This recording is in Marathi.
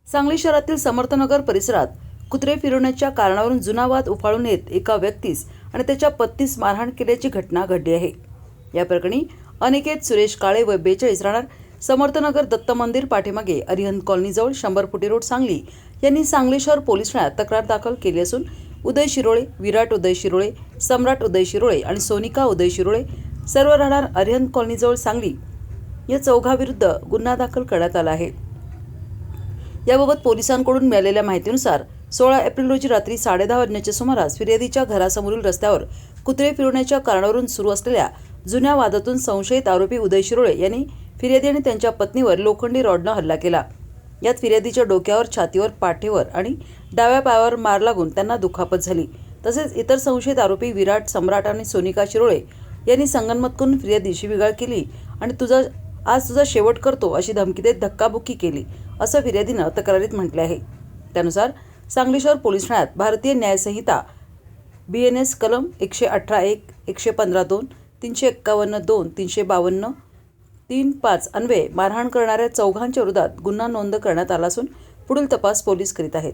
सांगली शहरातील समर्थनगर परिसरात कुत्रे फिरवण्याच्या कारणावरून जुना वाद उफाळून येत एका व्यक्तीस आणि त्याच्या पत्नीस मारहाण केल्याची घटना घडली आहे। या प्रकरणी अनिकेत सुरेश काळे व 42 राहणार समर्थनगर दत्त मंदिर पाठीमागे अरिहंत कॉलनीजवळ 100 फुटी रोड सांगली यांनी सांगली शहर पोलीस ठाण्यात तक्रार दाखल केली असून उदय शिरोळे, विराट उदय शिरोळे, सम्राट उदय शिरोळे आणि सोनिका उदय शिरोळे सर्व राहणार अरिहंत कॉलनीजवळ सांगली या चौघांविरुद्ध गुन्हा दाखल करण्यात आला आहे। याबाबत पोलिसांकडून मिळालेल्या माहितीनुसार 16 एप्रिल रोजी रात्री 10:30 वाजण्याच्या सुमारास फिर्यादीच्या घरासमोरील रस्त्यावर कुत्रे फिरवण्याच्या कारणावरून सुरू असलेल्या जुन्या वादातून संशयित आरोपी उदय शिरोळे यांनी फिर्यादी आणि त्यांच्या पत्नीवर लोखंडी रॉडनं हल्ला केला। यात फिर्यादीच्या डोक्यावर, छातीवर, पाठीवर आणि डाव्या पायावर मार लागून त्यांना दुखापत झाली। तसेच इतर संशयित आरोपी विराट, सम्राट आणि सोनिका शिरोळे यांनी संगनमत करून फिर्यादीशी शिवीगाळ केली आणि आज तुझा शेवट करतो अशी धमकी देत धक्काबुक्की केली असं फिर्यादीनं तक्रारीत म्हटले आहे। त्यानुसार सांगली शहर पोलीस ठाण्यात भारतीय न्याय संहिता BNS कलम 118(1), 115(2), 351(2), 352, 3(5) अन्वये मारहाण करणाऱ्या चौघांच्या विरोधात गुन्हा नोंद करण्यात आला असून पुढील तपास पोलीस करीत आहेत।